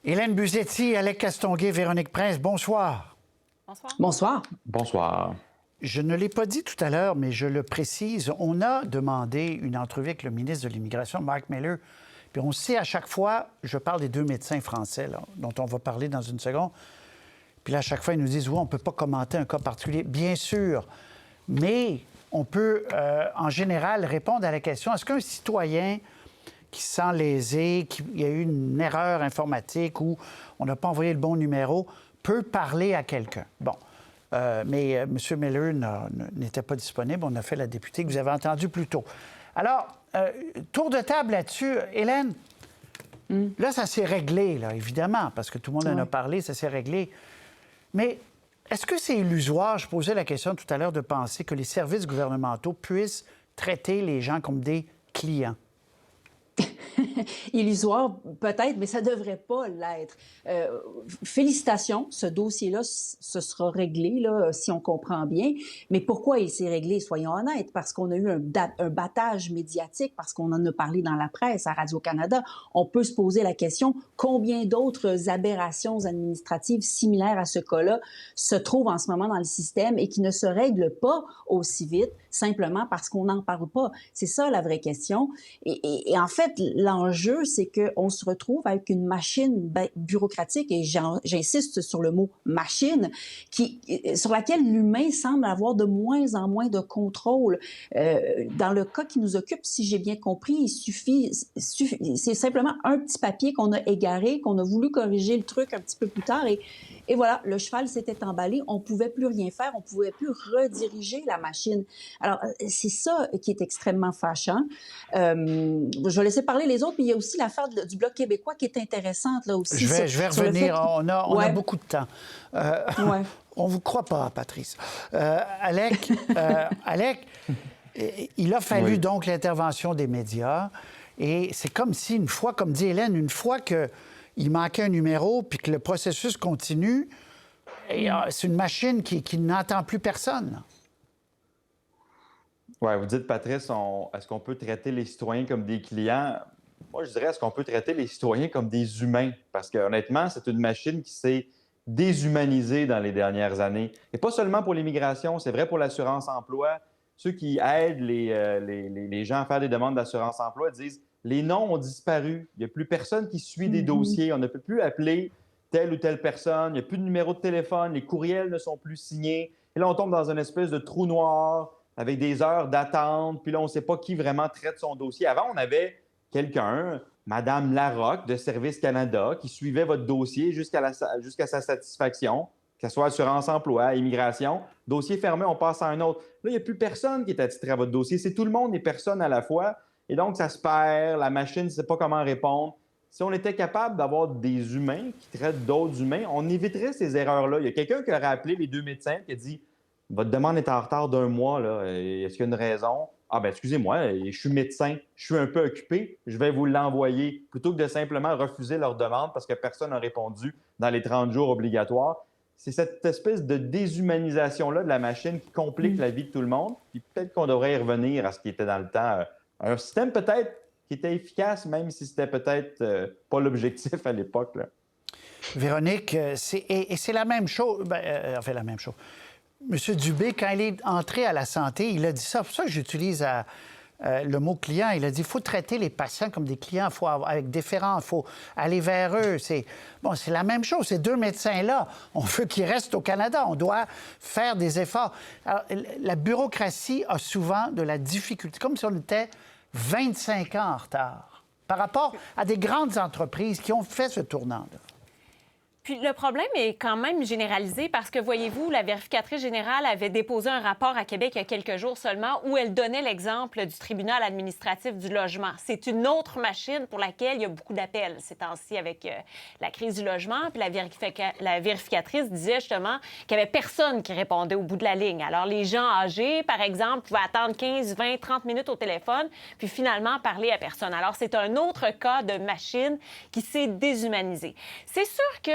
Hélène Buzetti, Alec Castonguay, Véronique Prince, bonsoir. Bonsoir. Bonsoir. Bonsoir. Je ne l'ai pas dit tout à l'heure, mais je le précise. On a demandé une entrevue avec le ministre de l'Immigration, Mark Miller. Puis on sait à chaque fois, je parle des deux médecins français, là, dont on va parler dans une seconde. Puis là, à chaque fois, ils nous disent, oui, on ne peut pas commenter un cas particulier. Bien sûr, mais on peut, en général, répondre à la question, est-ce qu'un citoyen qui se sent lésé, qu'il y a eu une erreur informatique ou on n'a pas envoyé le bon numéro, peut parler à quelqu'un? Bon. Mais M. Miller n'était pas disponible. On a fait la députée que vous avez entendue plus tôt. Alors, tour de table là-dessus. Hélène, là, ça s'est réglé, là, évidemment, parce que tout le monde en a parlé, ça s'est réglé. Mais est-ce que c'est illusoire, je posais la question tout à l'heure, de penser que les services gouvernementaux puissent traiter les gens comme des clients? Illusoire, peut-être, mais ça ne devrait pas l'être. Félicitations, ce dossier-là, ce sera réglé, là, si on comprend bien. Mais pourquoi il s'est réglé? Soyons honnêtes, parce qu'on a eu un battage médiatique, parce qu'on en a parlé dans la presse, à Radio-Canada. On peut se poser la question, combien d'autres aberrations administratives similaires à ce cas-là se trouvent en ce moment dans le système et qui ne se règlent pas aussi vite, simplement parce qu'on n'en parle pas? C'est ça la vraie question. Et en fait, l'enjeu, c'est qu'on se retrouve avec une machine bureaucratique, et j'insiste sur le mot machine, sur laquelle l'humain semble avoir de moins en moins de contrôle. Dans le cas qui nous occupe, si j'ai bien compris, c'est simplement un petit papier qu'on a égaré, qu'on a voulu corriger le truc un petit peu plus tard, et voilà, le cheval s'était emballé, on ne pouvait plus rien faire, on ne pouvait plus rediriger la machine. Alors, c'est ça qui est extrêmement fâchant. Je vais laisser parler les autres, mais il y a aussi l'affaire du Bloc québécois qui est intéressante, là aussi. Je vais revenir, on a beaucoup de temps. On ne vous croit pas, Patrice. Alec, il a fallu donc l'intervention des médias, et c'est comme si, une fois, comme dit Hélène, une fois qu'il manquait un numéro puis que le processus continue, c'est une machine qui n'entend plus personne. Oui, vous dites, Patrice, est-ce qu'on peut traiter les citoyens comme des clients? Moi, je dirais, est-ce qu'on peut traiter les citoyens comme des humains? Parce que, honnêtement, c'est une machine qui s'est déshumanisée dans les dernières années. Et pas seulement pour l'immigration, c'est vrai pour l'assurance-emploi. Ceux qui aident les gens à faire des demandes d'assurance-emploi disent les noms ont disparu. Il n'y a plus personne qui suit des dossiers. On ne peut plus appeler telle ou telle personne. Il n'y a plus de numéro de téléphone. Les courriels ne sont plus signés. Et là, on tombe dans une espèce de trou noir avec des heures d'attente. Puis là, on ne sait pas qui vraiment traite son dossier. Avant, on avait quelqu'un, Mme Larocque de Service Canada, qui suivait votre dossier jusqu'à sa satisfaction, que ce soit assurance-emploi, immigration. Dossier fermé, on passe à un autre. Là, il n'y a plus personne qui est attitré à votre dossier. C'est tout le monde et personne à la fois. Et donc, ça se perd. La machine ne sait pas comment répondre. Si on était capable d'avoir des humains qui traitent d'autres humains, on éviterait ces erreurs-là. Il y a quelqu'un qui aurait appelé les deux médecins qui a dit « Votre demande est en retard d'un mois. Là. Est-ce qu'il y a une raison? » Ah ben excusez-moi, je suis médecin, je suis un peu occupé, je vais vous l'envoyer. Plutôt que de simplement refuser leur demande parce que personne n'a répondu dans les 30 jours obligatoires. C'est cette espèce de déshumanisation-là de la machine qui complique la vie de tout le monde. Puis peut-être qu'on devrait y revenir à ce qui était dans le temps. Un système peut-être qui était efficace, même si c'était peut-être pas l'objectif à l'époque. Là. Véronique, c'est la même chose. Enfin, la même chose. M. Dubé, quand il est entré à la santé, il a dit ça. C'est pour ça que j'utilise le mot client. Il a dit qu'il faut traiter les patients comme des clients, avec déférence, il faut aller vers eux. C'est la même chose. Ces deux médecins-là, on veut qu'ils restent au Canada. On doit faire des efforts. Alors, la bureaucratie a souvent de la difficulté, comme si on était 25 ans en retard par rapport à des grandes entreprises qui ont fait ce tournant-là. Puis le problème est quand même généralisé parce que, voyez-vous, la vérificatrice générale avait déposé un rapport à Québec il y a quelques jours seulement où elle donnait l'exemple du tribunal administratif du logement. C'est une autre machine pour laquelle il y a beaucoup d'appels ces temps-ci avec la crise du logement. Puis la vérificatrice disait justement qu'il n'y avait personne qui répondait au bout de la ligne. Alors, les gens âgés, par exemple, pouvaient attendre 15, 20, 30 minutes au téléphone puis finalement parler à personne. Alors, c'est un autre cas de machine qui s'est déshumanisée. C'est sûr que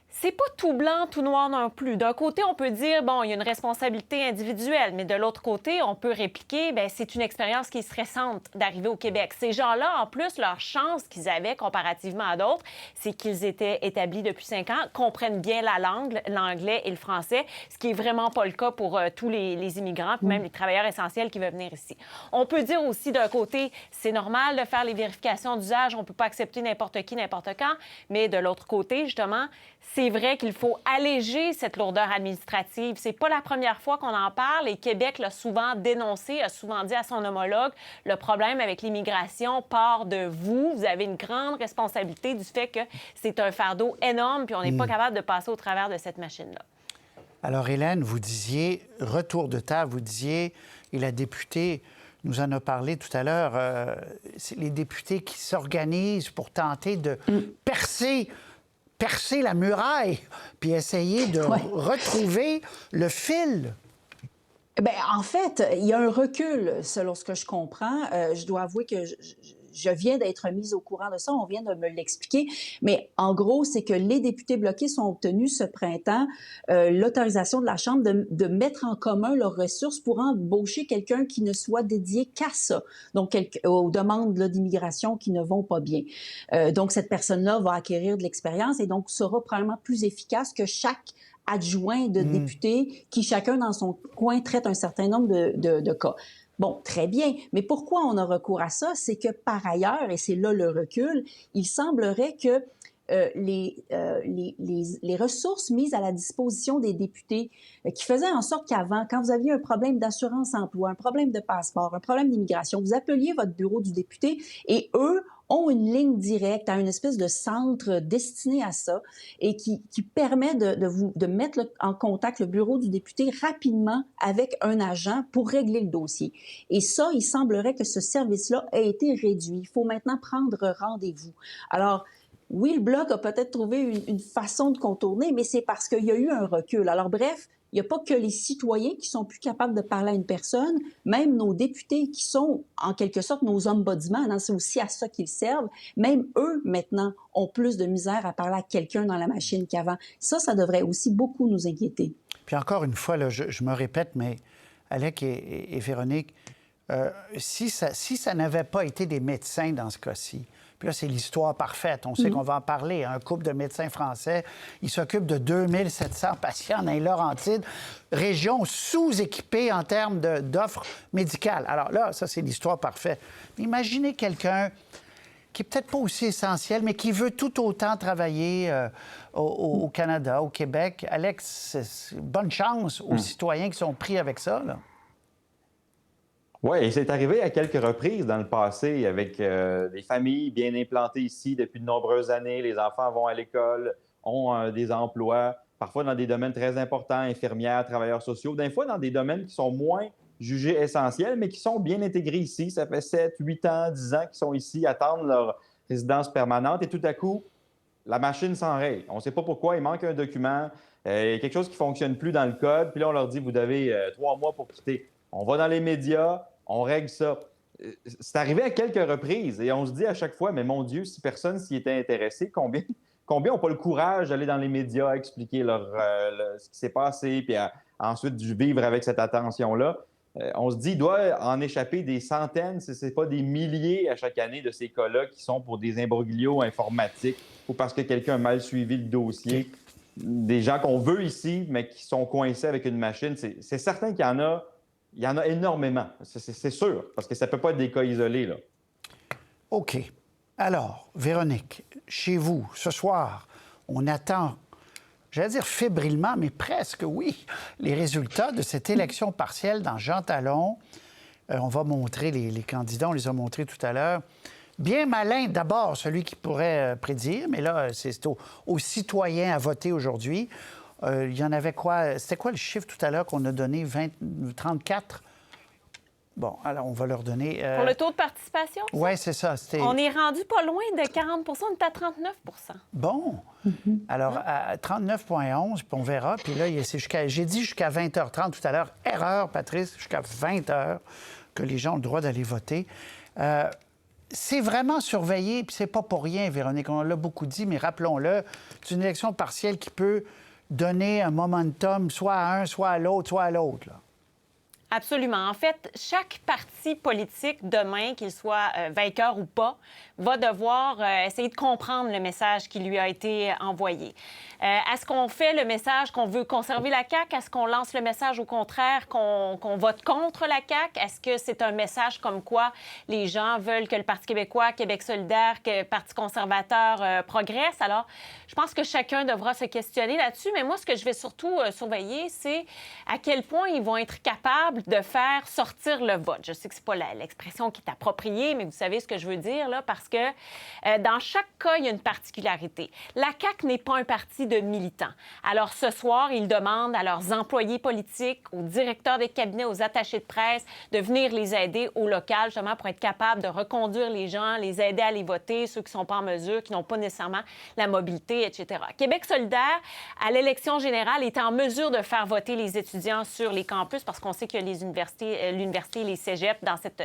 C'est pas tout blanc, tout noir non plus. D'un côté, on peut dire, bon, il y a une responsabilité individuelle, mais de l'autre côté, on peut répliquer, bien, c'est une expérience qui est stressante d'arriver au Québec. Ces gens-là, en plus, leur chance qu'ils avaient comparativement à d'autres, c'est qu'ils étaient établis depuis 5 ans, comprennent bien la langue, l'anglais et le français, ce qui est vraiment pas le cas pour tous les immigrants, puis même les travailleurs essentiels qui veulent venir ici. On peut dire aussi, d'un côté, c'est normal de faire les vérifications d'usage, on peut pas accepter n'importe qui, n'importe quand, mais de l'autre côté, justement, c'est vrai qu'il faut alléger cette lourdeur administrative. C'est pas la première fois qu'on en parle et Québec l'a souvent dénoncé, a souvent dit à son homologue, le problème avec l'immigration part de vous. Vous avez une grande responsabilité du fait que c'est un fardeau énorme puis on n'est pas capable de passer au travers de cette machine-là. Alors, Hélène, vous disiez, retour de table, vous disiez, et la députée nous en a parlé tout à l'heure, c'est les députés qui s'organisent pour tenter de percer la muraille, puis essayer de retrouver le fil. Bien, en fait, il y a un recul, selon ce que je comprends. Je dois avouer que je viens d'être mise au courant de ça, on vient de me l'expliquer, mais en gros, c'est que les députés bloqués sont obtenus ce printemps l'autorisation de la Chambre de mettre en commun leurs ressources pour embaucher quelqu'un qui ne soit dédié qu'à ça, donc aux demandes d'immigration qui ne vont pas bien. Donc, cette personne-là va acquérir de l'expérience et donc sera probablement plus efficace que chaque adjoint de députés qui, chacun dans son coin, traite un certain nombre de cas. Bon, très bien, mais pourquoi on a recours à ça? C'est que par ailleurs, et c'est là le recul, il semblerait que les ressources mises à la disposition des députés qui faisaient en sorte qu'avant, quand vous aviez un problème d'assurance-emploi, un problème de passeport, un problème d'immigration, vous appeliez votre bureau du député et eux ont une ligne directe à une espèce de centre destiné à ça et qui permet de mettre en contact le bureau du député rapidement avec un agent pour régler le dossier. Et ça, il semblerait que ce service-là ait été réduit. Il faut maintenant prendre rendez-vous. Alors, oui, le Bloc a peut-être trouvé une façon de contourner, mais c'est parce qu'il y a eu un recul. Alors bref, il n'y a pas que les citoyens qui sont plus capables de parler à une personne, même nos députés qui sont en quelque sorte nos ombudsman, hein, c'est aussi à ça qu'ils servent, même eux maintenant ont plus de misère à parler à quelqu'un dans la machine qu'avant. Ça devrait aussi beaucoup nous inquiéter. Puis encore une fois, là, je me répète, mais Alec et Véronique, si ça n'avait pas été des médecins dans ce cas-ci, puis là, c'est l'histoire parfaite. On sait qu'on va en parler. Un couple de médecins français, ils s'occupent de 2700 patients dans les Laurentides, région sous-équipée en termes d'offres médicales. Alors là, ça, c'est l'histoire parfaite. Imaginez quelqu'un qui n'est peut-être pas aussi essentiel, mais qui veut tout autant travailler au Canada, au Québec. Alex, bonne chance aux citoyens qui sont pris avec ça, là. Oui, et c'est arrivé à quelques reprises dans le passé avec des familles bien implantées ici depuis de nombreuses années. Les enfants vont à l'école, ont des emplois, parfois dans des domaines très importants, infirmières, travailleurs sociaux, des fois dans des domaines qui sont moins jugés essentiels, mais qui sont bien intégrés ici. Ça fait 7, 8 ans, 10 ans qu'ils sont ici, attendent leur résidence permanente et tout à coup, la machine s'enraye. On ne sait pas pourquoi, il manque un document, il y a quelque chose qui ne fonctionne plus dans le code, puis là, on leur dit, vous avez 3 mois pour quitter. On va dans les médias, on règle ça. C'est arrivé à quelques reprises et on se dit à chaque fois, mais mon Dieu, si personne s'y était intéressé, combien n'ont pas le courage d'aller dans les médias, expliquer ce qui s'est passé, puis ensuite vivre avec cette attention-là. On se dit, il doit en échapper des centaines, si ce n'est pas des milliers à chaque année de ces cas-là qui sont pour des imbroglios informatiques ou parce que quelqu'un a mal suivi le dossier. Des gens qu'on veut ici, mais qui sont coincés avec une machine. C'est certain qu'il y en a. Il y en a énormément, c'est sûr, parce que ça ne peut pas être des cas isolés, là. OK. Alors, Véronique, chez vous, ce soir, on attend, j'allais dire fébrilement, mais presque, oui, les résultats de cette élection partielle dans Jean Talon. On va montrer les candidats, on les a montrés tout à l'heure. Bien malin, d'abord, celui qui pourrait prédire, mais là, c'est aux citoyens à voter aujourd'hui. Il y en avait quoi? C'était quoi le chiffre tout à l'heure qu'on a donné? 34? Bon, alors on va leur donner... Pour le taux de participation? Oui, c'est ça. On est rendu pas loin de 40 on est à 39 Bon. Alors, à 39,11, puis on verra. Puis là, j'ai dit jusqu'à 20h30 tout à l'heure. Erreur, Patrice, jusqu'à 20h que les gens ont le droit d'aller voter. c'est vraiment surveillé, puis c'est pas pour rien, Véronique, on l'a beaucoup dit, mais rappelons-le, c'est une élection partielle qui peut donner un momentum soit à un, soit à l'autre, soit à l'autre, là. Absolument. En fait, chaque parti politique demain, qu'il soit vainqueur ou pas, va devoir essayer de comprendre le message qui lui a été envoyé. Est-ce qu'on fait le message qu'on veut conserver la CAQ? Est-ce qu'on lance le message au contraire qu'on vote contre la CAQ? Est-ce que c'est un message comme quoi les gens veulent que le Parti québécois, Québec solidaire, que le Parti conservateur progresse? Alors, je pense que chacun devra se questionner là-dessus. Mais moi, ce que je vais surtout surveiller, c'est à quel point ils vont être capables de faire sortir le vote. Je sais que c'est pas l'expression qui est appropriée, mais vous savez ce que je veux dire, là, parce que dans chaque cas, il y a une particularité. La CAQ n'est pas un parti de militants. Alors, ce soir, ils demandent à leurs employés politiques, aux directeurs des cabinets, aux attachés de presse, de venir les aider au local, justement, pour être capables de reconduire les gens, les aider à aller voter, ceux qui ne sont pas en mesure, qui n'ont pas nécessairement la mobilité, etc. Québec solidaire, à l'élection générale, était en mesure de faire voter les étudiants sur les campus, parce qu'on sait que l'université et les cégeps dans cette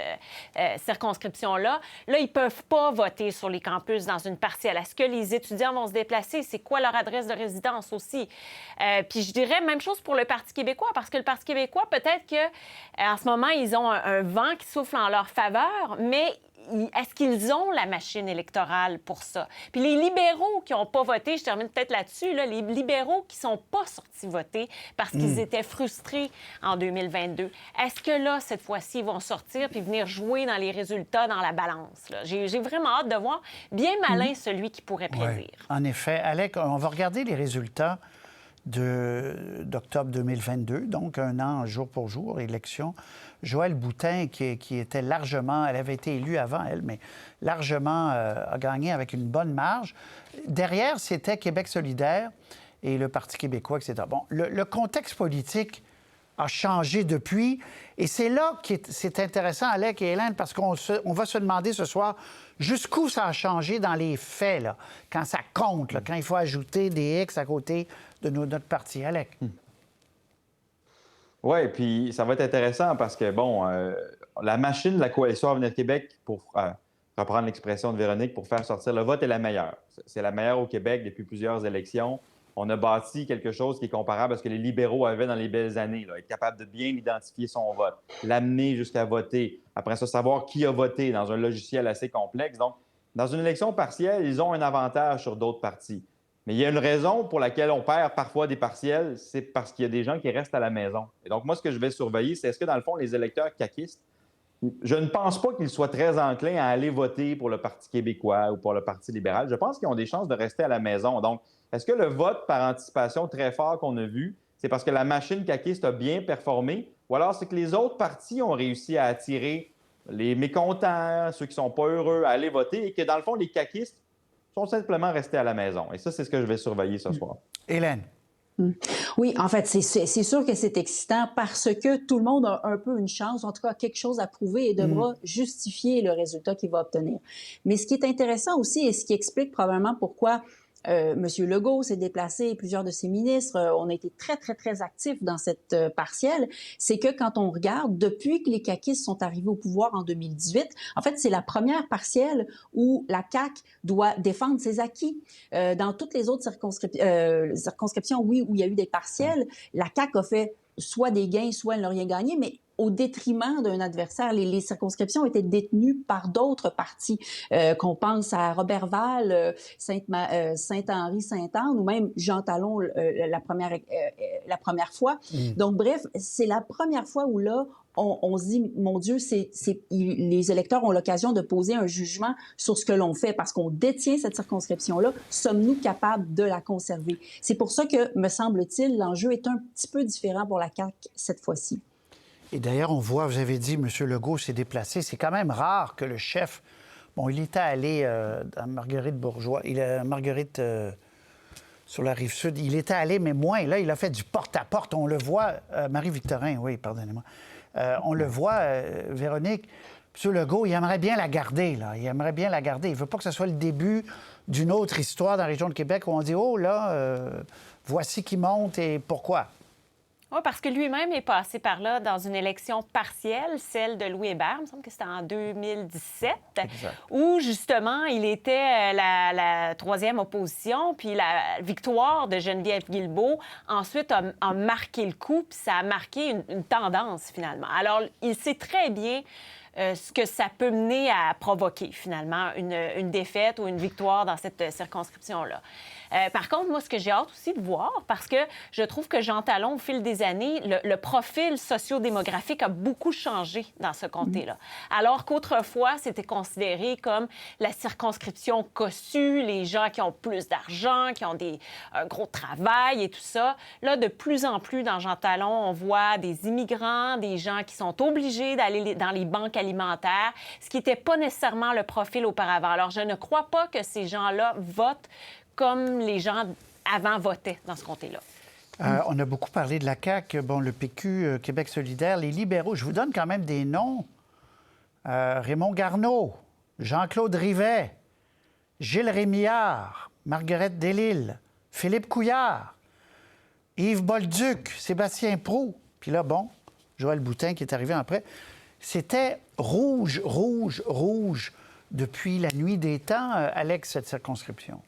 circonscription-là. Là, ils ne peuvent pas voter sur les campus dans une partielle. Est-ce que les étudiants vont se déplacer? C'est quoi leur adresse de résidence aussi? Puis je dirais même chose pour le Parti québécois, parce que le Parti québécois, peut-être qu'en ce moment, ils ont un vent qui souffle en leur faveur, mais est-ce qu'ils ont la machine électorale pour ça? Puis les libéraux qui n'ont pas voté, je termine peut-être là-dessus, là, les libéraux qui ne sont pas sortis voter parce qu'ils étaient frustrés en 2022, est-ce que là, cette fois-ci, ils vont sortir puis venir jouer dans les résultats, dans la balance? Là? J'ai vraiment hâte de voir. Bien malin celui qui pourrait prédire. Ouais. En effet. Alec, on va regarder les résultats d'octobre 2022, donc un an jour pour jour, élection. Joëlle Boutin, qui était largement, elle avait été élue avant, elle, mais largement a gagné avec une bonne marge. Derrière, c'était Québec solidaire et le Parti québécois, etc. Bon, le contexte politique a changé depuis, et c'est là que c'est intéressant, Alec et Hélène, parce qu'on va se demander ce soir jusqu'où ça a changé dans les faits, là, quand ça compte, là, quand il faut ajouter des X à côté de notre parti. Alec. Oui, puis ça va être intéressant parce que, bon, la machine de la Coalition Avenir Québec, pour reprendre l'expression de Véronique, pour faire sortir le vote est la meilleure. C'est la meilleure au Québec depuis plusieurs élections. On a bâti quelque chose qui est comparable à ce que les libéraux avaient dans les belles années, là, être capable de bien identifier son vote, l'amener jusqu'à voter, après ça, savoir qui a voté dans un logiciel assez complexe. Donc, dans une élection partielle, ils ont un avantage sur d'autres partis. Mais il y a une raison pour laquelle on perd parfois des partiels, c'est parce qu'il y a des gens qui restent à la maison. Et donc, moi, ce que je vais surveiller, c'est est-ce que, dans le fond, les électeurs caquistes, je ne pense pas qu'ils soient très enclins à aller voter pour le Parti québécois ou pour le Parti libéral. Je pense qu'ils ont des chances de rester à la maison. Donc, est-ce que le vote par anticipation très fort qu'on a vu, c'est parce que la machine caquiste a bien performé, ou alors c'est que les autres partis ont réussi à attirer les mécontents, ceux qui ne sont pas heureux, à aller voter, et que, dans le fond, les caquistes sont simplement restés à la maison. Et ça, c'est ce que je vais surveiller ce soir. Hélène. Oui, en fait, c'est sûr que c'est excitant parce que tout le monde a un peu une chance, en tout cas quelque chose à prouver et devra justifier le résultat qu'il va obtenir. Mais ce qui est intéressant aussi et ce qui explique probablement pourquoi M. Legault s'est déplacé et plusieurs de ses ministres, on a été très, très, très actifs dans cette partielle, c'est que quand on regarde, depuis que les caquistes sont arrivés au pouvoir en 2018, en fait, c'est la première partielle où la CAQ doit défendre ses acquis. Dans toutes les autres circonscriptions, oui, où il y a eu des partielles, la CAQ a fait soit des gains, soit elle n'a rien gagné, mais au détriment d'un adversaire. Les circonscriptions étaient détenues par d'autres partis, qu'on pense à Robertval, Saint-Henri, Sainte-Anne, ou même Jean Talon la première fois. Donc, bref, c'est la première fois où là, on se dit, mon Dieu, les électeurs ont l'occasion de poser un jugement sur ce que l'on fait parce qu'on détient cette circonscription-là. Sommes-nous capables de la conserver? C'est pour ça que, me semble-t-il, l'enjeu est un petit peu différent pour la CAQ cette fois-ci. Et d'ailleurs, on voit, vous avez dit, M. Legault s'est déplacé. C'est quand même rare que le chef... Bon, il était allé à Marguerite-Bourgeois. Marguerite, sur la Rive-Sud, il était allé, mais moins. Là, il a fait du porte-à-porte. On le voit... Marie-Victorin, oui, pardonnez-moi. On le voit, Véronique, M. Legault, il aimerait bien la garder, là. Il aimerait bien la garder. Il ne veut pas que ce soit le début d'une autre histoire dans la région de Québec où on dit, oh là, voici qui monte et pourquoi. Oui, parce que lui-même est passé par là dans une élection partielle, celle de Louis Hébert, il me semble que c'était en 2017, Exact. où justement il était la troisième opposition, puis la victoire de Geneviève Guilbeault ensuite a marqué le coup, puis ça a marqué une tendance finalement. Alors, il sait très bien ce que ça peut mener à provoquer, finalement, une défaite ou une victoire dans cette circonscription-là. Par contre, moi, ce que j'ai hâte aussi de voir, parce que je trouve que Jean Talon, au fil des années, le profil sociodémographique a beaucoup changé dans ce comté-là. Alors qu'autrefois, c'était considéré comme la circonscription cossue, les gens qui ont plus d'argent, qui ont un gros travail et tout ça. Là, de plus en plus, dans Jean Talon, on voit des immigrants, des gens qui sont obligés d'aller dans les banques alimentaires, ce qui n'était pas nécessairement le profil auparavant. Alors, je ne crois pas que ces gens-là votent comme les gens avant votaient dans ce comté-là. On a beaucoup parlé de la CAQ, bon, le PQ, Québec solidaire, les libéraux. Je vous donne quand même des noms. Raymond Garneau, Jean-Claude Rivet, Gilles Rémillard, Marguerite Delisle, Philippe Couillard, Yves Bolduc, Sébastien Proulx. Puis là, bon, Joël Boutin qui est arrivé après. C'était rouge, rouge, rouge depuis la nuit des temps, Alex, cette circonscription.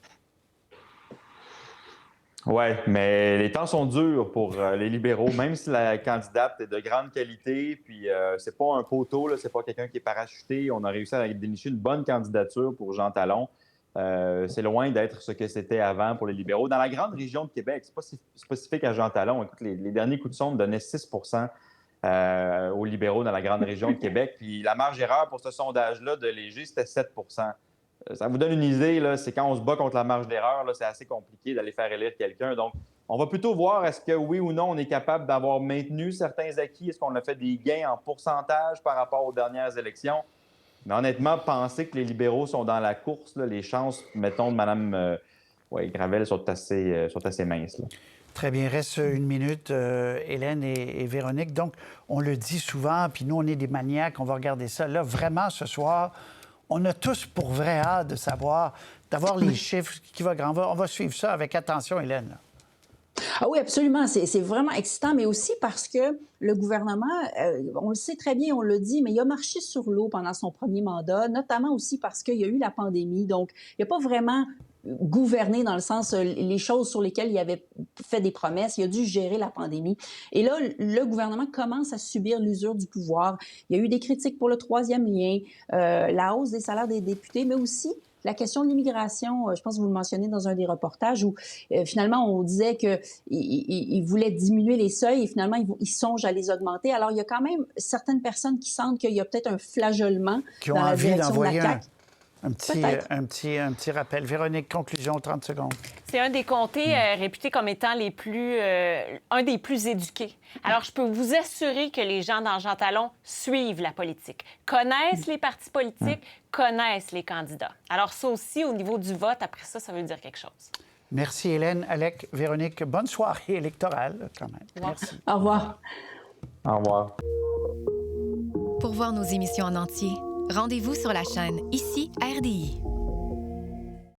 Oui, mais les temps sont durs pour les libéraux, même si la candidate est de grande qualité, puis c'est pas un poteau, là, c'est pas quelqu'un qui est parachuté. On a réussi à dénicher une bonne candidature pour Jean Talon. C'est loin d'être ce que c'était avant pour les libéraux. Dans la grande région de Québec, c'est pas si spécifique à Jean Talon. Écoute, les derniers coups de sonde donnaient 6 aux libéraux dans la grande région de Québec. Puis la marge d'erreur pour ce sondage-là de Léger, c'était 7 Ça vous donne une idée, là, c'est quand on se bat contre la marge d'erreur, là, c'est assez compliqué d'aller faire élire quelqu'un. Donc, on va plutôt voir est-ce que oui ou non on est capable d'avoir maintenu certains acquis. Est-ce qu'on a fait des gains en pourcentage par rapport aux dernières élections? Mais honnêtement, penser que les libéraux sont dans la course, là, les chances, mettons, de Mme Gravel sont assez minces. Là. Très bien. Il reste une minute, Hélène et Véronique. Donc, on le dit souvent, puis nous, on est des maniaques, on va regarder ça. Là, vraiment, ce soir, on a tous pour vrai hâte de savoir, d'avoir les chiffres qui va grand. On va suivre ça avec attention, Hélène. Ah oui, absolument. C'est vraiment excitant, mais aussi parce que le gouvernement, on le sait très bien, on le dit, mais il a marché sur l'eau pendant son premier mandat, notamment aussi parce qu'il y a eu la pandémie. Donc, il n'a pas vraiment gouverné dans le sens les choses sur lesquelles il avait fait des promesses. Il a dû gérer la pandémie. Et là, le gouvernement commence à subir l'usure du pouvoir. Il y a eu des critiques pour le troisième lien, la hausse des salaires des députés, mais aussi la question de l'immigration, je pense que vous le mentionnez dans un des reportages où finalement on disait qu'il voulait diminuer les seuils et finalement il songe à les augmenter. Alors il y a quand même certaines personnes qui sentent qu'il y a peut-être un flageolement qui ont dans la envie direction d'envoyer de la CAQ. un petit rappel. Véronique, conclusion, 30 secondes. C'est un des comtés réputés comme étant un des plus éduqués. Alors, je peux vous assurer que les gens dans Jean Talon suivent la politique, connaissent les partis politiques, connaissent les candidats. Alors, ça aussi, au niveau du vote, après ça, ça veut dire quelque chose. Merci, Hélène. Alec, Véronique, bonne soirée électorale, quand même. Merci. Au revoir. Au revoir. Pour voir nos émissions en entier, rendez-vous sur la chaîne Ici RDI.